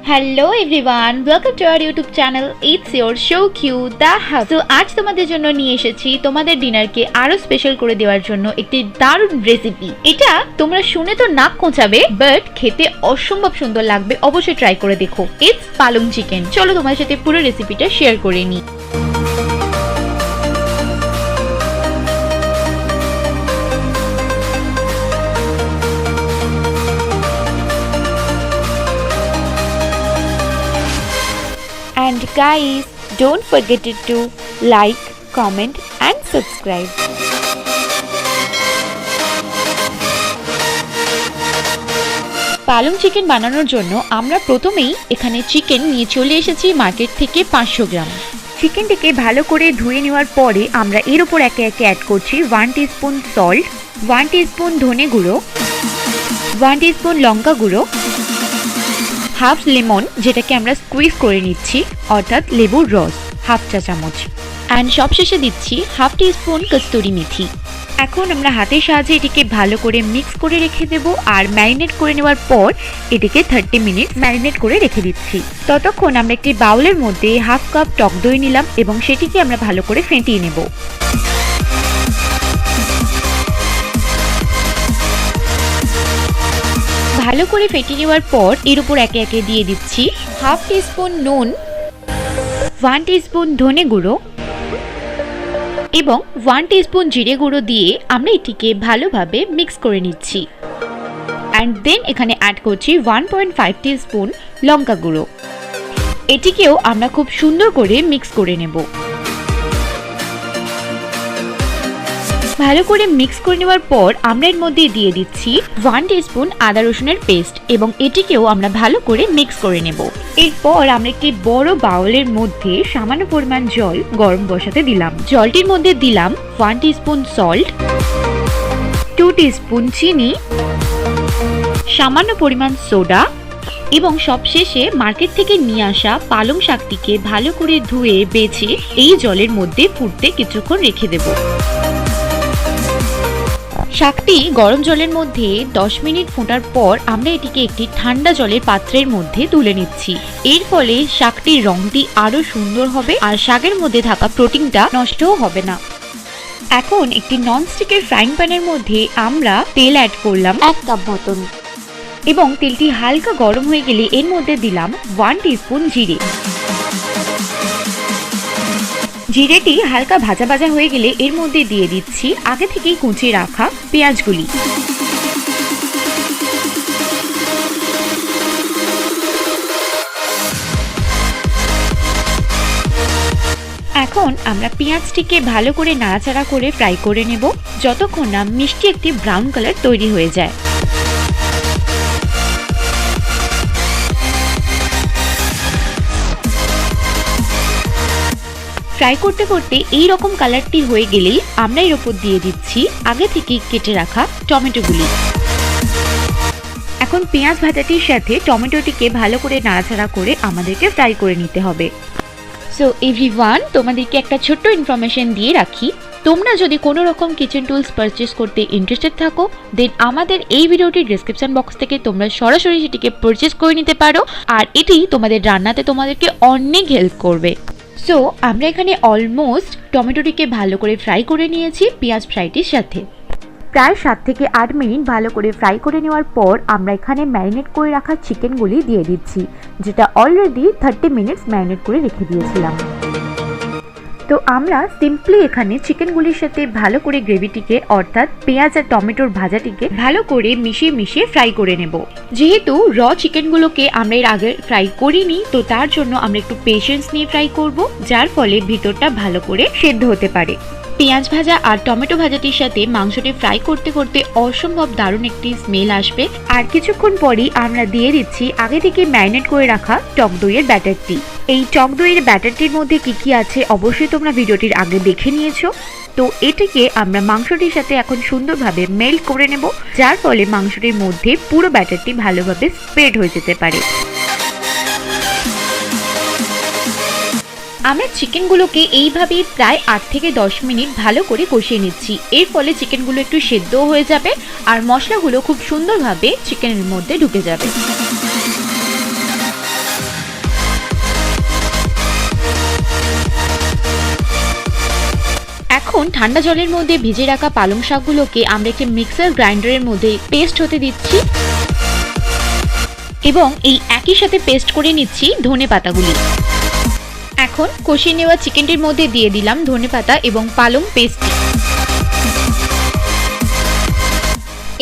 Hello everyone, welcome to our YouTube channel. It's your SOUKIU the house. So আজ তোমাদের জন্য নিয়ে এসেছি তোমাদের ডিনারকে আরো স্পেশাল করে দেওয়ার জন্য একটি দারুণ রেসিপি। এটা তোমরা শুনে তো নাক কোঁচাবে, বাট খেতে অসম্ভব সুন্দর লাগবে। অবশ্যই ট্রাই করে দেখো। ইটস পালং চিকেন। চলো তোমাদের সাথে পুরো রেসিপিটা শেয়ার করে নিই। And guys, don't forget to like, comment and subscribe. পালং চিকেন বানানোর জন্য আমরা প্রথমেই এখানে চিকেন নিয়ে চলে এসেছি মার্কেট থেকে 500 গ্রাম। চিকেনটিকে ভালো করে ধুয়ে নেওয়ার পরে আমরা এর উপর একে একে অ্যাড করছি 1 টিস্পুন সল্ট, 1 টিস্পুন ধনে গুঁড়ো, 1 টিস্পুন লঙ্কা গুঁড়ো, হাফ লেমন যেটাকে আমরা স্কুইজ করে নিচ্ছি অর্থাৎ লেবুর রস হাফ চা চামচ, অ্যান্ড সবশেষে দিচ্ছি হাফ টিস্পুন কস্তুরি মেথি। এখন আমরা হাতের সাহায্যে এটিকে ভালো করে মিক্স করে রেখে দেব, আর ম্যারিনেট করে নেওয়ার পর এটিকে 30 মিনিট ম্যারিনেট করে রেখে দিচ্ছি। ততক্ষণ আমরা একটি বাউলের মধ্যে হাফ কাপ টক দই নিলাম এবং সেটিকে আমরা ভালো করে ফেটিয়ে নেব। ভালো করে ফেটিয়ে নেওয়ার পর এর উপর একে একে দিয়ে দিচ্ছি হাফ টিস্পুন নুন, 1 টিস্পুন ধনে গুঁড়ো এবং 1 টিস্পুন জিরে গুঁড়ো দিয়ে আমরা এটিকে ভালোভাবে মিক্স করে নিচ্ছি। অ্যান্ড দেন এখানে অ্যাড করছি 1.5 টিস্পুন লঙ্কা গুঁড়ো। এটিকেও আমরা খুব সুন্দর করে মিক্স করে নেব। ভালো করে মিক্স করে নেওয়ার পর আমরা এর মধ্যে দিয়ে দিচ্ছি 1 টিস্পুন আদা রসুনের পেস্ট এবং এটিকেও আমরা ভালো করে মিক্স করে নেব। এরপর আমরা একটি বড় বাউলের মধ্যে সামান্য পরিমাণ জল গরম বসাতে দিলাম। জলটির মধ্যে দিলাম 1 টিস্পুন সল্ট, 2 টিস্পুন চিনি, সামান্য পরিমাণ সোডা এবং সবশেষে মার্কেট থেকে নিয়ে আসা পালং শাকটিকে ভালো করে ধুয়ে বেছে এই জলের মধ্যে ফুটতে কিছুক্ষণ রেখে দেব। শাকটি গরম জলের মধ্যে 10 মিনিট ফোটার পর আমরা এটিকে একটি ঠান্ডা জলের পাত্রের মধ্যে তুলে নিচ্ছি। এর ফলে শাকটির রংটি আরো সুন্দর হবে আর শাকের মধ্যে থাকা প্রোটিনটা নষ্টও হবে না। এখন একটি ননস্টিকের ফ্রাইং প্যানের মধ্যে আমরা তেল অ্যাড করলাম 1 কাপ মতন এবং তেলটি হালকা গরম হয়ে গেলে এর মধ্যে দিলাম 1 টিস্পুন জিরে। জিরেটি হালকা ভাজা ভাজা হয়ে গেলে এর মধ্যে দিয়ে দিচ্ছি আগে থেকেই কুচিয়ে রাখা পেঁয়াজগুলি। এখন আমরা পেঁয়াজটিকে ভালো করে নাড়াচাড়া করে ফ্রাই করে নেব যতক্ষণ না মিষ্টি একটি ব্রাউন কালার তৈরি হয়ে যায়। ফ্রাই করতে করতে এই রকম কালারটি হয়ে গেলেই আমরা এর উপর দিয়ে দিচ্ছি আগে থেকে কেটে রাখা টমেটোগুলি। এখন পেঁয়াজ ভাজাটির সাথে টমেটোটিকে ভালো করে নাড়াচাড়া করে আমাদেরকে ফ্রাই করে নিতে হবে। সো এভরিওয়ান, তোমাদেরকে একটা ছোট্ট ইনফরমেশন দিয়ে রাখি, তোমরা যদি কোনো রকম কিচেন টুলস পারচেস করতে ইন্টারেস্টেড থাকো দেন আমাদের এই ভিডিওটির ডেসক্রিপশন বক্স থেকে তোমরা সরাসরি সেটিকে পারচেস করে নিতে পারো, আর এটি তোমাদের রান্নাতে তোমাদেরকে অনেক হেল্প করবে। সো আমরা এখানে অলমোস্ট টমেটোটিকে ভালো করে ফ্রাই করে নিয়েছি পেঁয়াজ ফ্রাইটির সাথে। প্রায় 7 থেকে 8 মিনিট ভালো করে ফ্রাই করে নেওয়ার পর আমরা এখানে ম্যারিনেট করে রাখা চিকেনগুলি দিয়ে দিচ্ছি, যেটা অলরেডি 30 মিনিটস ম্যারিনেট করে রেখে দিয়েছিলাম। তো আমরা সিম্পলি এখানে চিকেনগুলির সাথে ভালো করে গ্রেভিটিকে অর্থাৎ পেঁয়াজ আর টমেটোর ভাজাটিকে ভালো করে মিশিয়ে ফ্রাই করে নেব। যেহেতু র চিকেনগুলোকে আমরা এর আগে ফ্রাই করিনি, তো তার জন্য আমরা একটু পেশেন্স নিয়ে ফ্রাই করব, যার ফলে ভিতরটা ভালো করে সেদ্ধ হতে পারে। পেঁয়াজ ভাজা আর টমেটো ভাজাটির সাথে মাংসটি ফ্রাই করতে করতে অসম্ভব দারুণ একটি স্মেল আসবে, আর কিছুক্ষণ পরই আমরা দিয়ে দিচ্ছি আগে থেকে ম্যারিনেট করে রাখা টক দইয়ের ব্যাটারটি। এই টক দইয়ের ব্যাটারটির মধ্যে কি আছে অবশ্যই তোমরা ভিডিওটির আগে দেখে নিয়েছো। তো এটিকে আমরা মাংসটির সাথে এখন সুন্দরভাবে মেল্ট করে নেব, যার ফলে মাংসটির মধ্যে পুরো ব্যাটারটি ভালোভাবে স্প্রেড হয়ে যেতে পারে। আমরা চিকেনগুলোকে এইভাবেই প্রায় 8 থেকে 10 মিনিট ভালো করে কষিয়ে নিচ্ছি। এর ফলে চিকেনগুলো একটু সেদ্ধও হয়ে যাবে আর মশলাগুলো খুব সুন্দরভাবে চিকেনের মধ্যে ঢুকে যাবে। এখন ঠান্ডা জলের মধ্যে ভিজে রাখা পালং শাকগুলোকে আমরা একটি মিক্সার গ্রাইন্ডারের মধ্যে পেস্ট হতে দিচ্ছি এবং এই একই সাথে পেস্ট করে নিচ্ছি ধনেপাতাগুলি। এখন কষিয়ে নেওয়া চিকেনটির মধ্যে দিয়ে দিলাম ধনেপাতা এবং পালং পেস্ট।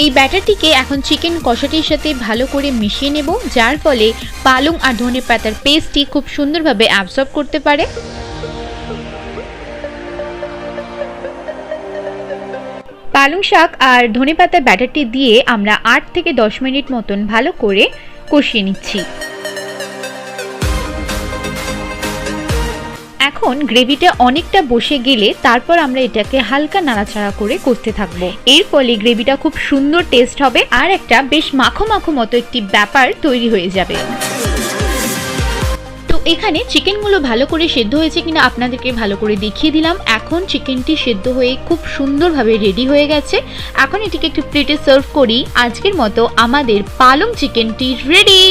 এই ব্যাটারটিকে এখন চিকেন কষাটির সাথে ভালো করে মিশিয়ে নেব, যার ফলে পালং আর ধনেপাতার পেস্টটি খুব সুন্দরভাবে অ্যাবসর্ব করতে পারে। পালং শাক আর ধনেপাতার ব্যাটারটি দিয়ে আমরা 8 থেকে 10 মিনিট মতন ভালো করে কষিয়ে নিচ্ছি। এখন গ্রেভিটা অনেকটা বসে গেলে তারপর আমরা এটাকে হালকা নাড়াচাড়া করে কষতে থাকবো। এর ফলে গ্রেভিটা খুব সুন্দর টেস্ট হবে আর একটা বেশ মাখো মাখো মতো একটি ব্যাপার তৈরি হয়ে যাবে। তো এখানে চিকেনগুলো ভালো করে সেদ্ধ হয়েছে কিনা আপনাদেরকে ভালো করে দেখিয়ে দিলাম। এখন চিকেনটি সেদ্ধ হয়ে খুব সুন্দরভাবে রেডি হয়ে গেছে। এখন এটিকে একটু প্লেটে সার্ভ করি। আজকের মতো আমাদের পালং চিকেনটি রেডি।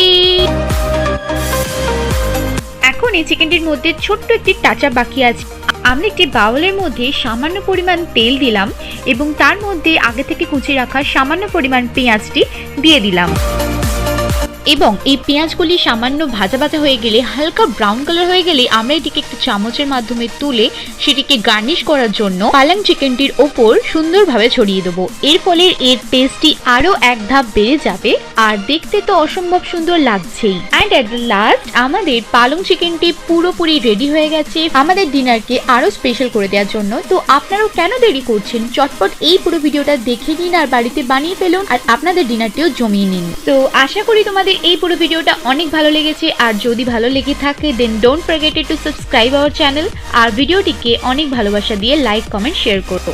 এখন এই চিকেনটির মধ্যে ছোট্ট একটি টাচা বাকি আছে। আমরা একটি বাউলের মধ্যে সামান্য পরিমাণ তেল দিলাম এবং তার মধ্যে আগে থেকে কুচিয়ে রাখা সামান্য পরিমাণ পেঁয়াজটি দিয়ে দিলাম এবং এই পেঁয়াজগুলি সামান্য ভাজা ভাজা হয়ে গেলে, হালকা ব্রাউন কালার হয়ে গেলে আমরা এটিকে একটি চামচের মাধ্যমে তুলে সেটিকে গার্নিশ করার জন্য পালং চিকেনটির ওপর সুন্দরভাবে ছড়িয়ে দেবো। এর ফলে এর টেস্টটি আরো এক ধাপ বেড়ে যাবে আর দেখতে তো অসম্ভব সুন্দর লাগছেই। অ্যান্ড এট দ্য লাস্ট আমাদের পালং চিকেনটি পুরোপুরি রেডি হয়ে গেছে আমাদের ডিনারকে আরো স্পেশাল করে দেওয়ার জন্য। তো আপনারাও কেন দেরি করছেন, চটপট এই পুরো ভিডিওটা দেখে নিন আর বাড়িতে বানিয়ে ফেলুন আর আপনাদের ডিনারটিও জমিয়ে নিন। তো আশা করি তোমাদের এই পুরো ভিডিওটা অনেক ভালো লেগেছে, আর যদি ভালো লেগে থাকে then don't forget to subscribe our channel আর ভিডিওটিকে অনেক ভালোবাসা দিয়ে লাইক, কমেন্ট, শেয়ার করো।